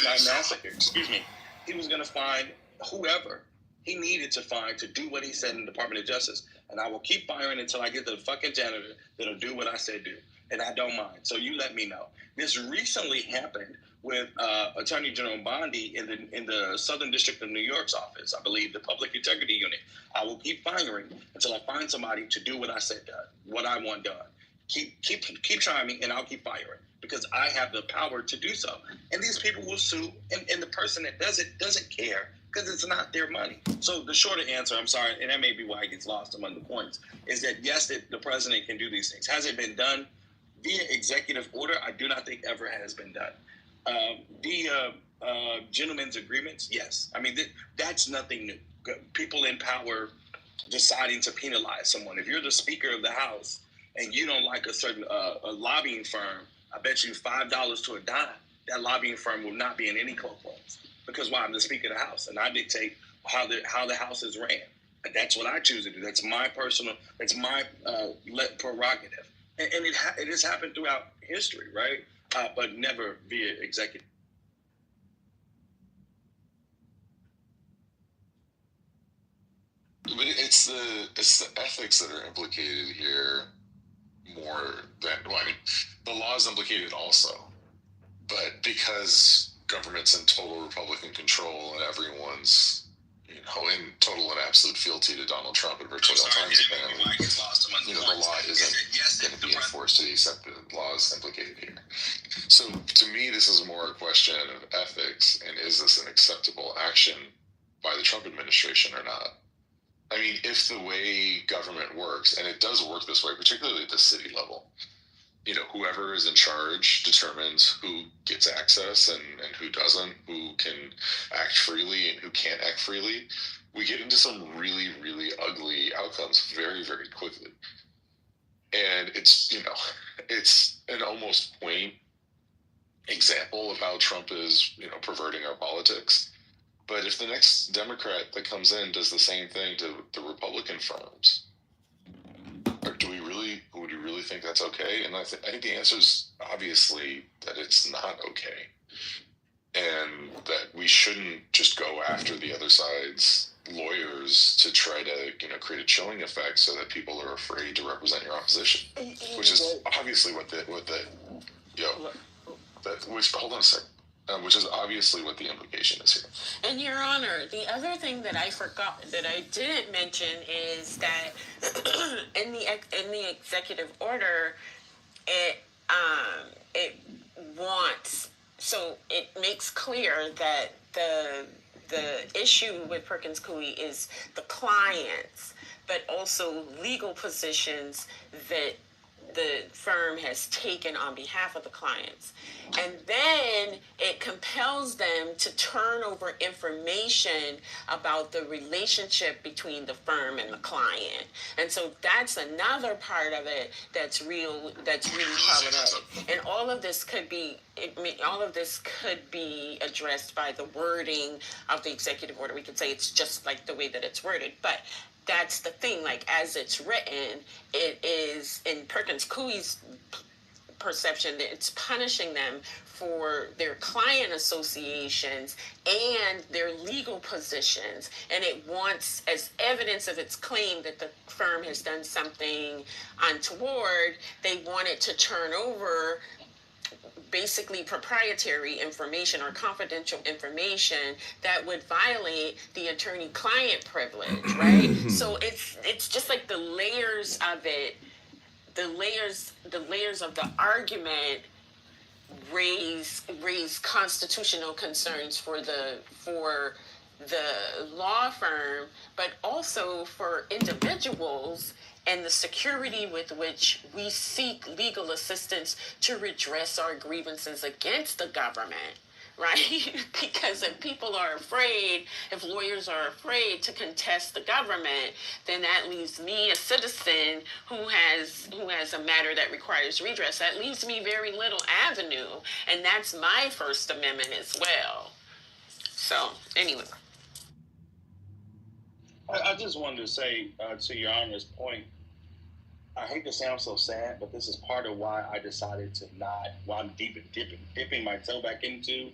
1969 massacre. Excuse me. He was going to find whoever he needed to find to do what he said in the Department of Justice. And I will keep firing until I get the fucking janitor that'll do what I said do. And I don't mind. So you let me know. This recently happened with Attorney General Bondi in the Southern District of New York's office, I believe, the Public Integrity Unit. I will keep firing until I find somebody to do what I said done, what I want done. Keep trying me, and I'll keep firing because I have the power to do so. And these people will sue, and the person that does it doesn't care because it's not their money. So the shorter answer, I'm sorry, and that may be why it gets lost among the points, is that yes, the president can do these things. Has it been done via executive order? I do not think ever has been done. The gentlemen's agreements, yes. I mean, that's nothing new. People in power deciding to penalize someone. If you're the Speaker of the House and you don't like a certain a lobbying firm, I bet you $5 to a dime, that lobbying firm will not be in any courtrooms. Because why? I'm the Speaker of the House, and I dictate how the House is ran. And that's what I choose to do. That's my personal, that's my prerogative. And it has happened throughout history, right? But never via executive. But it's the ethics that are implicated here more than, well, I mean, the law is implicated also, but because government's in total Republican control and everyone's, you know, in total and absolute fealty to Donald Trump and virtually all times, apparently, you know, the law isn't going to be enforced to the extent that the law is implicated here. So to me, this is more a question of ethics, and is this an acceptable action by the Trump administration or not? I mean, if the way government works, and it does work this way, particularly at the city level, you know, whoever is in charge determines who gets access and who doesn't, who can act freely and who can't act freely, we get into some really, really ugly outcomes very, very quickly. And it's, you know, it's an almost quaint example of how Trump is, you know, perverting our politics. But if the next Democrat that comes in does the same thing to the Republican firms, or would we really think that's okay? And I think the answer is obviously that it's not okay, and that we shouldn't just go after the other side's lawyers to try to, you know, create a chilling effect so that people are afraid to represent your opposition, which is obviously hold on a second. Which is obviously what the implication is here. And Your Honor, the other thing that I forgot, that I didn't mention, is that in the executive order, it makes clear that the issue with Perkins Coie is the clients, but also legal positions that the firm has taken on behalf of the clients. And then it compels them to turn over information about the relationship between the firm and the client. And so that's another part of it that's really problematic. And all of this could be addressed by the wording of the executive order. We could say it's just like the way that it's worded, but that's the thing, like, as it's written, it is, in Perkins Coie's perception, that it's punishing them for their client associations and their legal positions. And it wants, as evidence of its claim that the firm has done something untoward, they want it to turn over basically proprietary information or confidential information that would violate the attorney-client privilege, right? So it's just like the layers of it, the layers of the argument raise constitutional concerns for the law firm, but also for individuals and the security with which we seek legal assistance to redress our grievances against the government, right? Because if lawyers are afraid to contest the government, then that leaves me, a citizen who has a matter that requires redress, that leaves me very little avenue. And that's my First Amendment as well. So, anyway. I just wanted to say, to Your Honor's point, I hate to sound so sad, but this is part of why I decided to not, while I'm dipping my toe back into